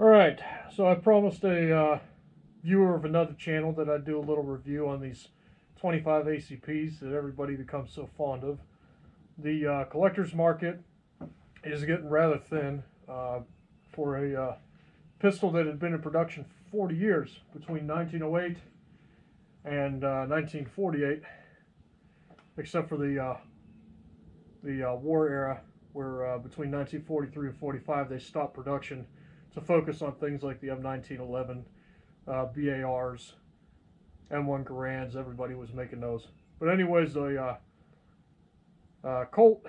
Alright, so I promised a viewer of another channel that I'd do a little review on these 25 ACPs that everybody becomes so fond of. The collector's market is getting rather thin for a pistol that had been in production for 40 years, between 1908 and 1948, except for the war era, where between 1943 and 45 they stopped production to focus on things like the M1911, BARs, M1 Garands. Everybody was making those. But anyways, the Colt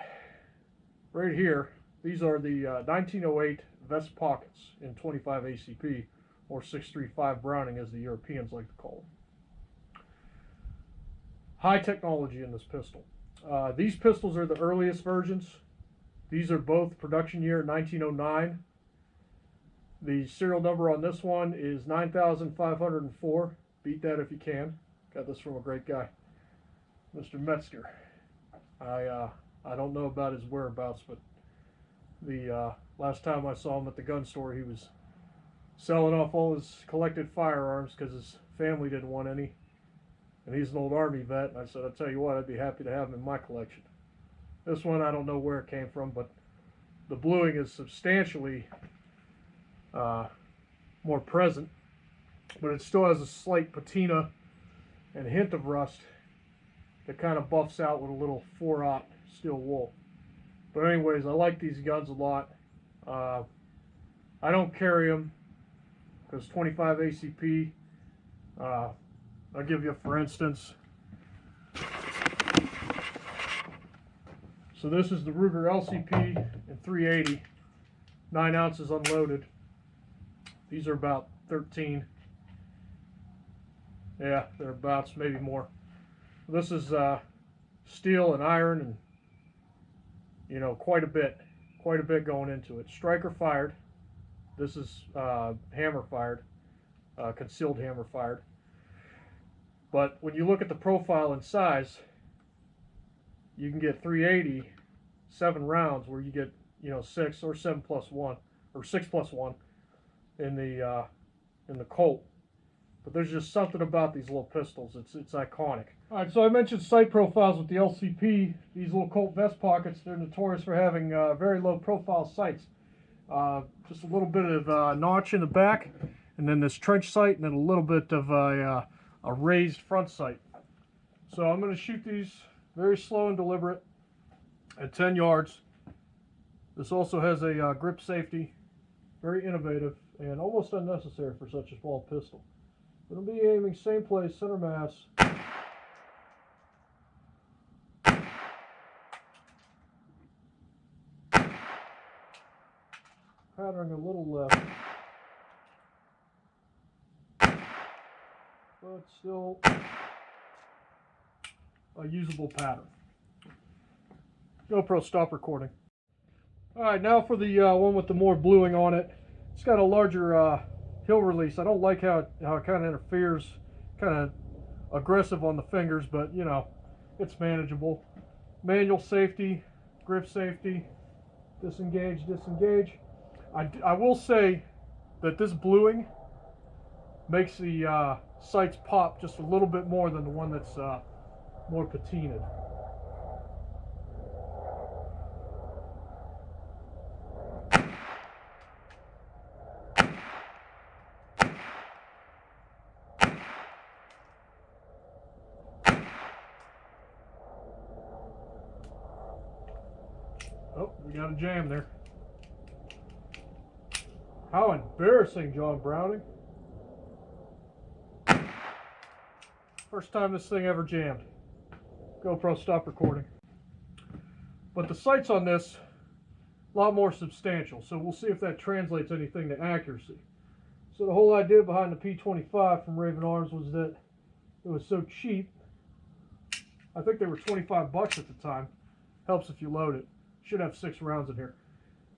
right here, these are the 1908 vest pockets in 25 ACP, or 635 Browning as the Europeans like to call them. High technology in this pistol. These pistols are the earliest versions. These are both production year 1909. The serial number on this one is 9504. Beat that if you can. Got this from a great guy, Mr. Metzger. I don't know about his whereabouts, but the last time I saw him at the gun store, he was selling off all his collected firearms because his family didn't want any. And he's an old Army vet, and I said, I'll tell you what, I'd be happy to have him in my collection. This one, I don't know where it came from, but the bluing is substantially more present, but it still has a slight patina and a hint of rust that kind of buffs out with a little 4/0 steel wool. But anyways, I like these guns a lot. I don't carry them because 25 ACP, I'll give you for instance. So this is the Ruger LCP in 380, 9 ounces unloaded. These are about 13. Yeah, thereabouts, maybe more. This is steel and iron, and you know, quite a bit going into it. Striker fired. This is hammer fired, concealed hammer fired. But when you look at the profile and size, you can get 380 7 rounds, where you get, you know, 6 or 7+1 or 6+1 in the Colt. But there's just something about these little pistols. It's iconic. All right, so I mentioned sight profiles with the LCP. These little Colt vest pockets, they're notorious for having very low profile sights. Just a little bit of notch in the back, and then this trench sight, and then a little bit of a raised front sight. So I'm going to shoot these very slow and deliberate at 10 yards. This also has a grip safety, very innovative and almost unnecessary for such a small pistol. It'll be aiming same place, center mass. Patterning a little left, but still a usable pattern. GoPro, stop recording. Alright, now for the one with the more bluing on it. It's got a larger hill release. I don't like how it kind of interferes, kind of aggressive on the fingers, but you know, it's manageable. Manual safety, grip safety, disengage, disengage. I will say that this bluing makes the sights pop just a little bit more than the one that's more patinaed. Oh, we got a jam there. How embarrassing, John Browning. First time this thing ever jammed. GoPro, stop recording. But the sights on this, a lot more substantial, so we'll see if that translates anything to accuracy. So the whole idea behind the P25 from Raven Arms was that it was so cheap. I think they were 25 bucks at the time. Helps if you load it. Should have 6 rounds in here.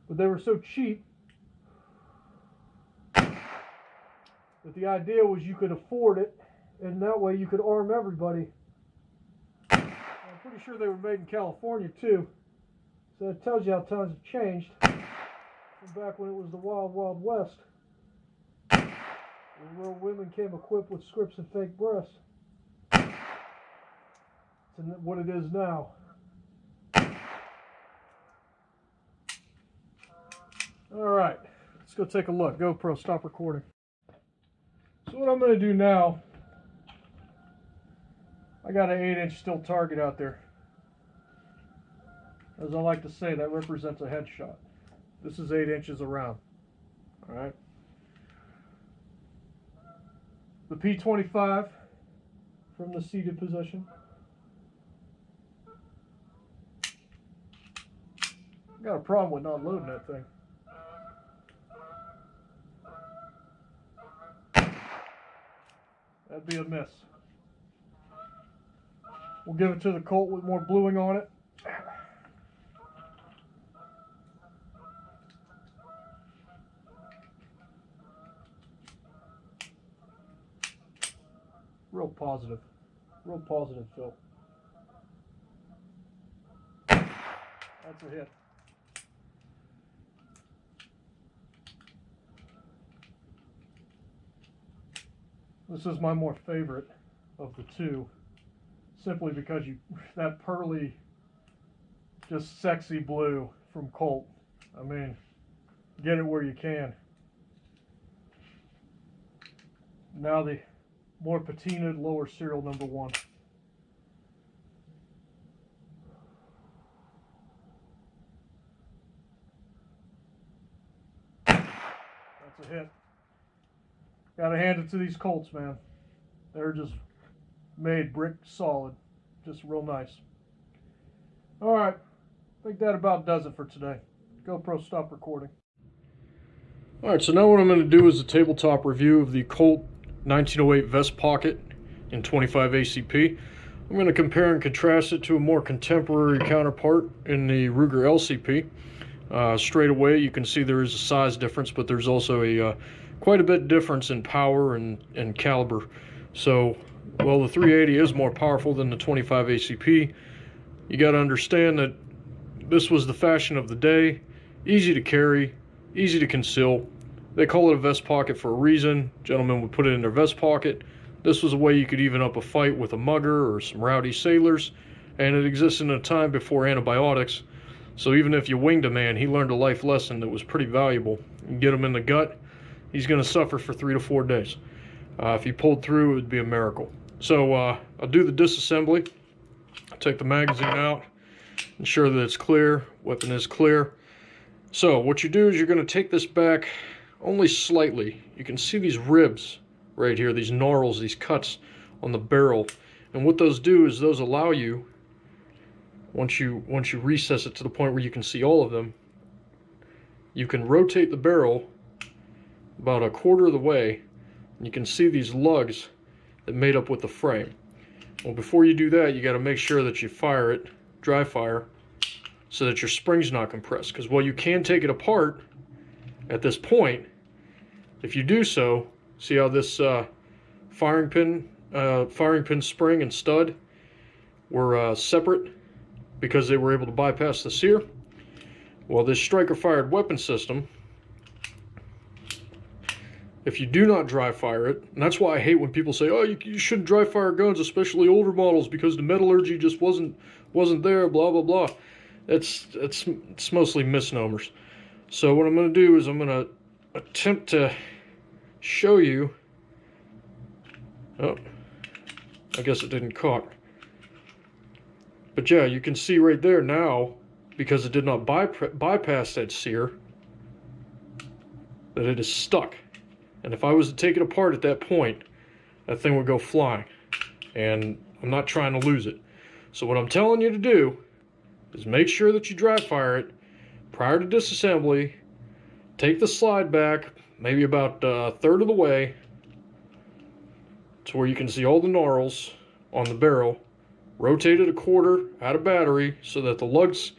But they were so cheap that the idea was you could afford it, and that way you could arm everybody. I'm pretty sure they were made in California too, so it tells you how times have changed from back when it was the wild, wild west. The real women came equipped with scripts and fake breasts. It's what it is now. All right, let's go take a look. GoPro, stop recording. So what I'm going to do now, I got an 8-inch steel target out there. As I like to say, that represents a headshot. This is 8 inches around. All right. The P25 from the seated position. Got a problem with not loading that thing. That'd be a miss. We'll give it to the Colt with more bluing on it. Real positive Phil. That's a hit. This is my more favorite of the two, simply because that pearly, just sexy blue from Colt. I mean, get it where you can. Now the more patinaed lower serial number 1. That's a hit. Gotta hand it to these Colts, man. They're just made brick solid. Just real nice. Alright, I think that about does it for today. GoPro, stop recording. Alright, so now what I'm going to do is a tabletop review of the Colt 1908 vest pocket in 25 ACP. I'm going to compare and contrast it to a more contemporary counterpart in the Ruger LCP. Straight away you can see there is a size difference, but there's also a quite a bit difference in power and caliber. So while the 380 is more powerful than the 25 ACP, you got to understand that this was the fashion of the day. Easy to carry, easy to conceal. They call it a vest pocket for a reason. Gentlemen would put it in their vest pocket. This was a way you could even up a fight with a mugger or some rowdy sailors, and it existed in a time before antibiotics. So even if you winged a man, he learned a life lesson that was pretty valuable. You get him in the gut, he's going to suffer for 3 to 4 days. If he pulled through, it would be a miracle. So I'll do the disassembly. Take the magazine out, ensure that it's clear, weapon is clear. So what you do is you're going to take this back only slightly. You can see these ribs right here, these gnarls, these cuts on the barrel. And what those do is those allow you, once you recess it to the point where you can see all of them, you can rotate the barrel about a quarter of the way, and you can see these lugs that made up with the frame. Well, before you do that, you got to make sure that you fire it, dry fire, so that your spring's not compressed. Because while you can take it apart at this point, if you do so, see how this firing pin spring and stud were separate because they were able to bypass the sear? Well, this striker-fired weapon system, if you do not dry fire it, and that's why I hate when people say, oh, you shouldn't dry fire guns, especially older models, because the metallurgy just wasn't there, blah, blah, blah. It's mostly misnomers. So what I'm going to do is I'm going to attempt to show you. Oh, I guess it didn't cock. But yeah, you can see right there now, because it did not bypass that sear, that it is stuck. And if I was to take it apart at that point, that thing would go flying. And I'm not trying to lose it. So what I'm telling you to do is make sure that you dry fire it prior to disassembly. Take the slide back, maybe about a third of the way, to where you can see all the gnarls on the barrel. Rotate it a quarter out of battery so that the lugs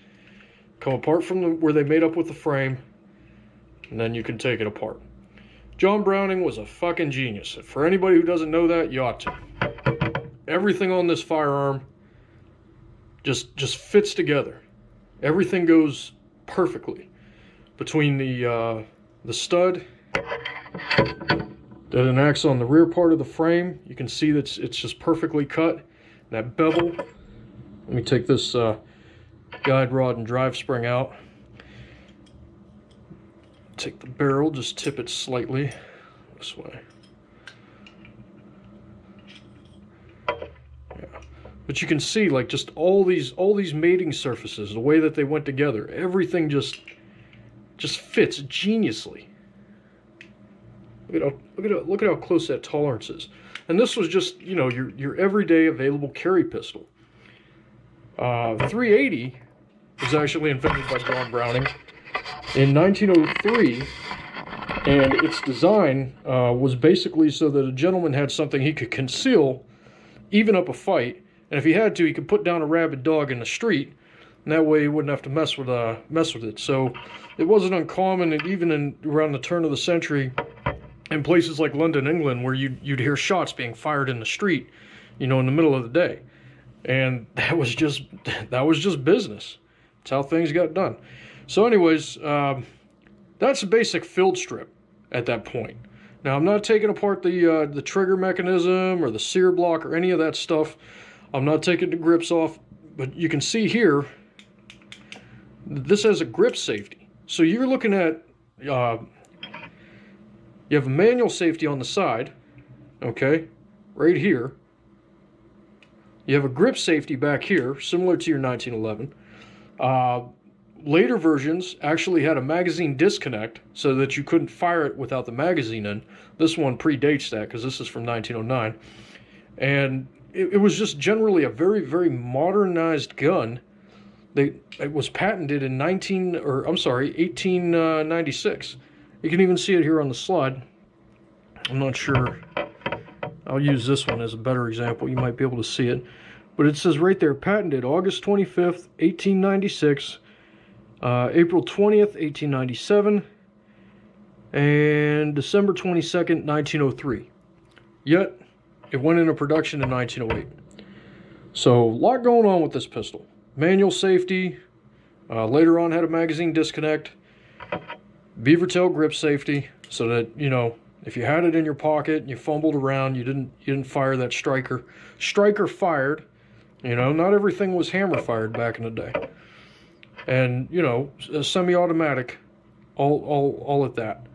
come apart from where they made up with the frame, and then you can take it apart. John Browning was a fucking genius. For anybody who doesn't know that, you ought to. Everything on this firearm just fits together. Everything goes perfectly between the stud, Did an X on the rear part of the frame. You can see that it's just perfectly cut. That bevel. Let me take this guide rod and drive spring out. Take the barrel, just tip it slightly this way. Yeah. But you can see, like, just all these mating surfaces, the way that they went together, everything just fits geniusly. Look at how close that tolerance is. And this was just, you know, your everyday available carry pistol. 380 was actually invented by John Browning in 1903, and its design was basically so that a gentleman had something he could conceal, even up a fight, and if he had to, he could put down a rabid dog in the street, and that way he wouldn't have to mess with it. So it wasn't uncommon, and even around the turn of the century, in places like London, England, where you'd hear shots being fired in the street, you know, in the middle of the day, and that was just business. That's how things got done. So, anyways, that's a basic field strip at that point. Now, I'm not taking apart the trigger mechanism or the sear block or any of that stuff. I'm not taking the grips off, but you can see here, this has a grip safety. So you're looking at, you have a manual safety on the side, okay, right here. You have a grip safety back here, similar to your 1911. Later versions actually had a magazine disconnect so that you couldn't fire it without the magazine in. This one predates that because this is from 1909. And it was just generally a very, very modernized gun. It was patented in 1896. You can even see it here on the slide. I'm not sure. I'll use this one as a better example. You might be able to see it. But it says right there, patented August 25th, 1896, April 20th, 1897, and December 22nd, 1903. Yet, it went into production in 1908. So, a lot going on with this pistol. Manual safety, later on had a magazine disconnect, beaver tail grip safety, so that, you know, if you had it in your pocket and you fumbled around, you didn't fire that striker. Striker fired, you know, not everything was hammer fired back in the day. And, you know, a semi-automatic, all at that.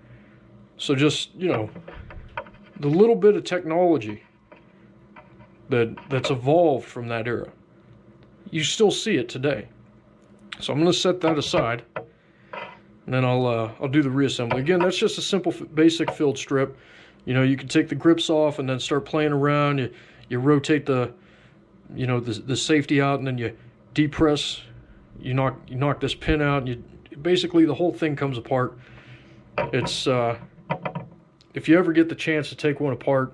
So just, you know, the little bit of technology that's evolved from that era. You still see it today. So I'm going to set that aside, and then I'll do the reassembly. Again, that's just a simple basic field strip. You know, you can take the grips off and then start playing around. You rotate the safety out, and then you depress. You knock this pin out, and basically the whole thing comes apart. It's if you ever get the chance to take one apart,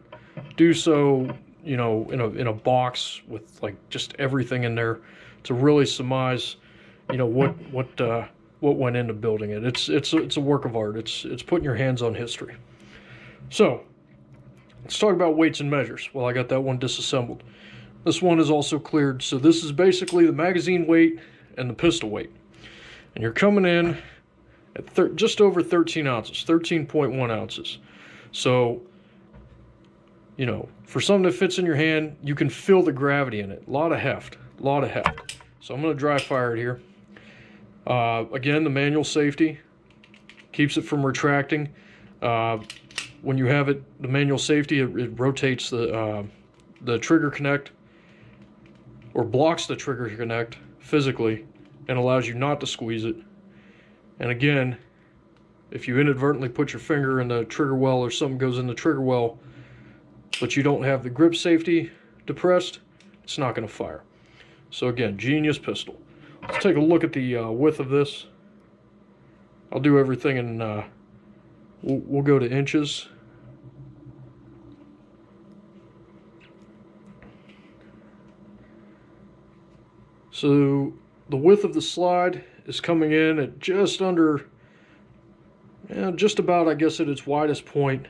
do so, you know, in a box with like just everything in there to really surmise, you know, what went into building it. It's a work of art. It's putting your hands on history. So let's talk about weights and measures. Well, I got that one disassembled. This one is also cleared. So this is basically the magazine weight and the pistol weight, and you're coming in at just over 13 ounces, 13.1 ounces. So, you know, for something that fits in your hand, you can feel the gravity in it. A lot of heft. So I'm going to dry fire it here. Again, the manual safety keeps it from retracting. When you have it, the manual safety, it rotates the trigger connect, or blocks the trigger connect physically, and allows you not to squeeze it. And again, if you inadvertently put your finger in the trigger well, or something goes in the trigger well, but you don't have the grip safety depressed, it's not going to fire. So again, genius pistol. Let's take a look at the width of this. I'll do everything in, we'll go to inches. So the width of the slide is coming in at just under, just about, I guess, at its widest point,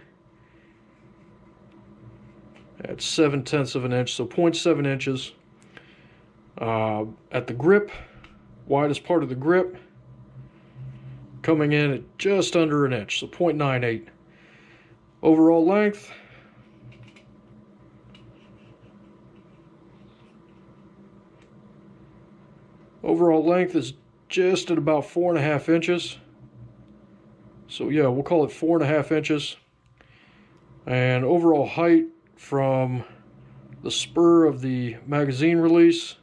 at 7/10 of an inch, so 0.7 inches. At the grip, widest part of the grip, coming in at just under an inch, so 0.98. Overall length, is just at about 4.5 inches. So yeah, we'll call it 4.5 inches. And overall height from the spur of the magazine release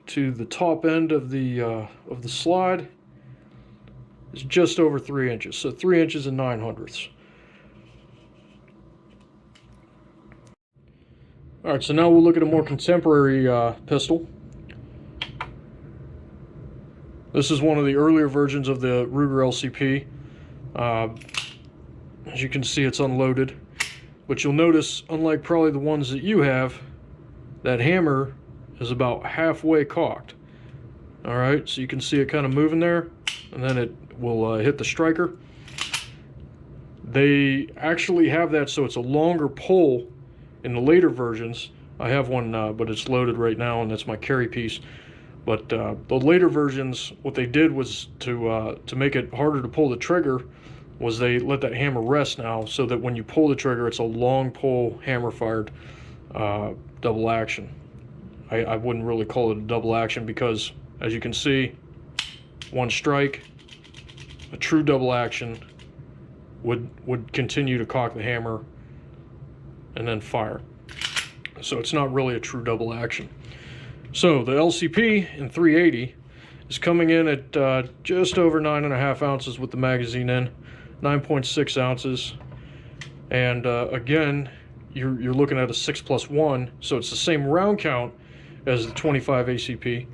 to the top end of the slide is just over 3 inches. So 3 inches and 9/100ths. All right, so now we'll look at a more contemporary pistol. This is one of the earlier versions of the Ruger LCP. As you can see, it's unloaded, but you'll notice, unlike probably the ones that you have, that hammer is about halfway cocked. All right, so you can see it kind of moving there, and then it will hit the striker. They actually have that so it's a longer pull in the later versions. I have one, but it's loaded right now, and that's my carry piece. But the later versions, what they did was to make it harder to pull the trigger, was they let that hammer rest now, so that when you pull the trigger, it's a long pull, hammer fired double action. I wouldn't really call it a double action because, as you can see, one strike, a true double action would continue to cock the hammer and then fire. So it's not really a true double action. So the LCP in 380 is coming in at just over 9.5 ounces with the magazine in, 9.6 ounces. And again, you're looking at a 6+1, so it's the same round count as the 25 ACP,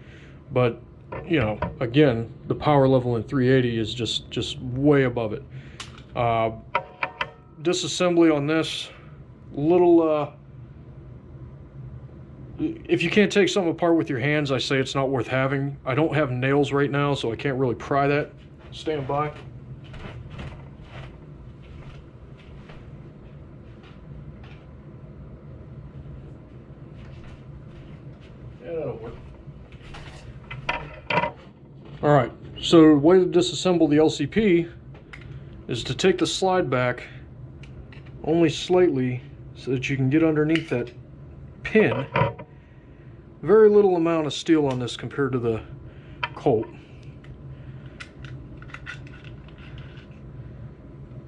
but you know, again, the power level in 380 is just way above it. Disassembly on this, little if you can't take something apart with your hands, I say it's not worth having. I don't have nails right now, so I can't really pry that. Stand by. Yeah, that'll work. All right, so the way to disassemble the LCP is to take the slide back only slightly so that you can get underneath that pin. Very little amount of steel on this compared to the Colt.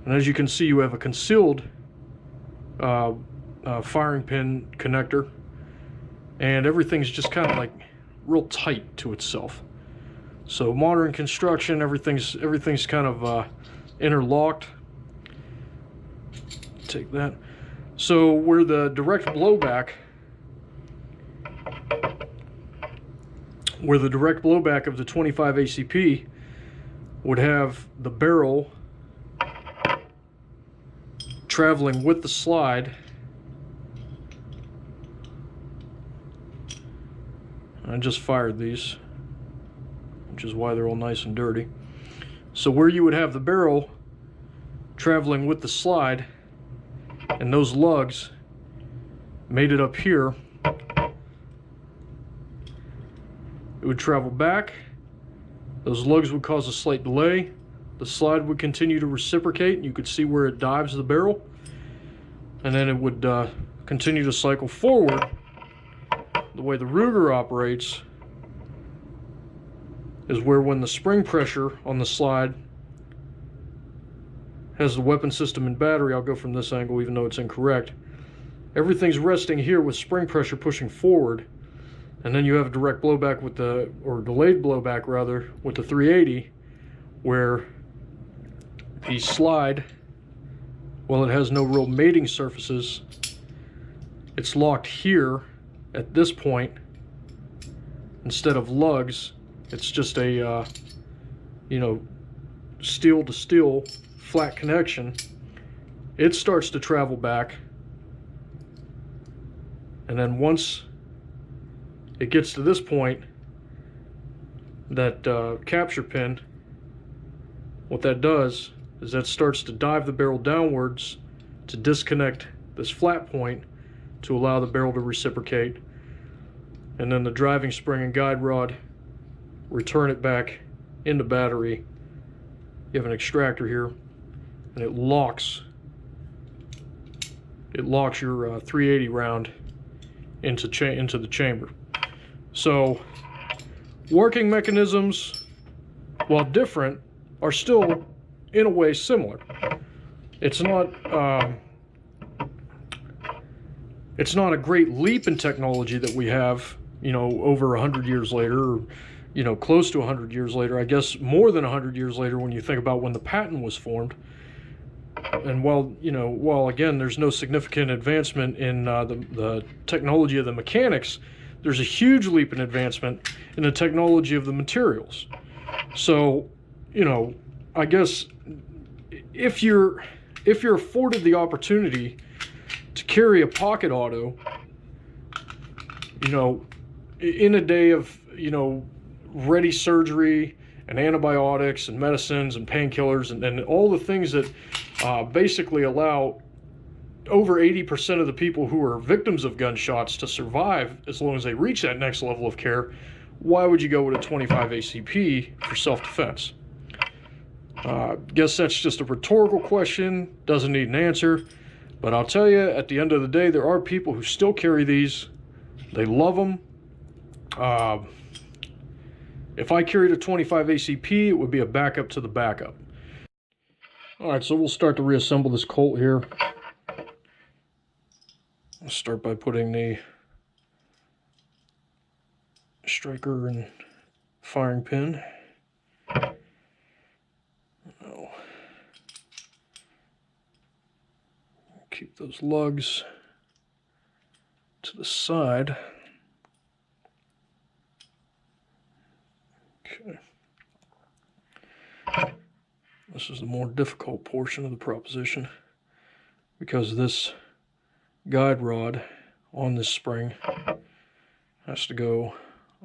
And as you can see, you have a concealed firing pin connector, and everything's just kind of like real tight to itself. So modern construction, everything's kind of interlocked. Take that. So where the direct blowback of the 25 ACP would have the barrel traveling with the slide. I just fired these, which is why they're all nice and dirty. So where you would have the barrel traveling with the slide, and those lugs made it up here, it would travel back. Those lugs would cause a slight delay. The slide would continue to reciprocate, and you could see where it dives the barrel, and then it would continue to cycle forward. The way the Ruger operates is where, when the spring pressure on the slide has the weapon system and battery, I'll go from this angle even though it's incorrect, everything's resting here with spring pressure pushing forward, and then you have direct blowback with the, or delayed blowback rather, with the 380, where the slide, well, it has no real mating surfaces, it's locked here at this point. Instead of lugs, it's just a you know, steel to steel flat connection. It starts to travel back, and then once it gets to this point, that capture pin, what that does is that starts to dive the barrel downwards to disconnect this flat point to allow the barrel to reciprocate, and then the driving spring and guide rod return it back into battery. You have an extractor here, and it locks it locks your 380 round into the chamber. So working mechanisms, while different, are still in a way similar. It's not a great leap in technology that we have, you know, over 100 years later, or, you know, close to 100 years later. I guess more than 100 years later when you think about when the patent was formed. And while again, there's no significant advancement in the technology of the mechanics, there's a huge leap in advancement in the technology of the materials. So, you know, I guess if you're afforded the opportunity to carry a pocket auto, you know, in a day of, you know, ready surgery and antibiotics and medicines and painkillers and all the things that basically allow over 80% of the people who are victims of gunshots to survive as long as they reach that next level of care, why would you go with a 25 ACP for self-defense? Guess that's just a rhetorical question, doesn't need an answer, but I'll tell you, at the end of the day, there are people who still carry these. They love them. If I carried a 25 ACP, it would be a backup to the backup. Alright, so we'll start to reassemble this Colt here. I'll start by putting the striker and firing pin. Oh. Keep those lugs to the side. Okay. This is the more difficult portion of the proposition because this guide rod on this spring has to go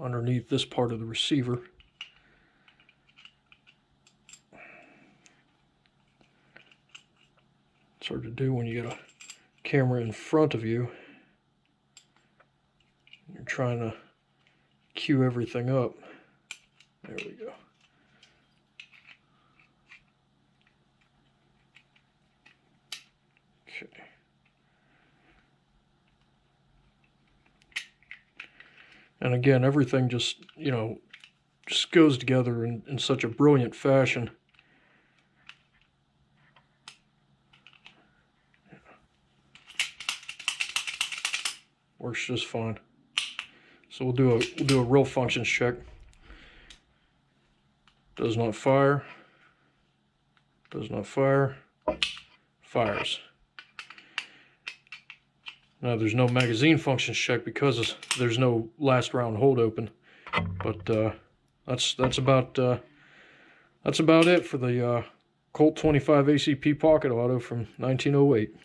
underneath this part of the receiver. It's hard to do when you get a camera in front of you. You're trying to cue everything up. There we go. Okay. And again, everything just, you know, just goes together in such a brilliant fashion. Works just fine. So we'll do a real functions check. Does not fire. Does not fire. Fires. Now there's no magazine functions check because there's no last round hold open. But that's about it for the Colt 25 ACP pocket auto from 1908.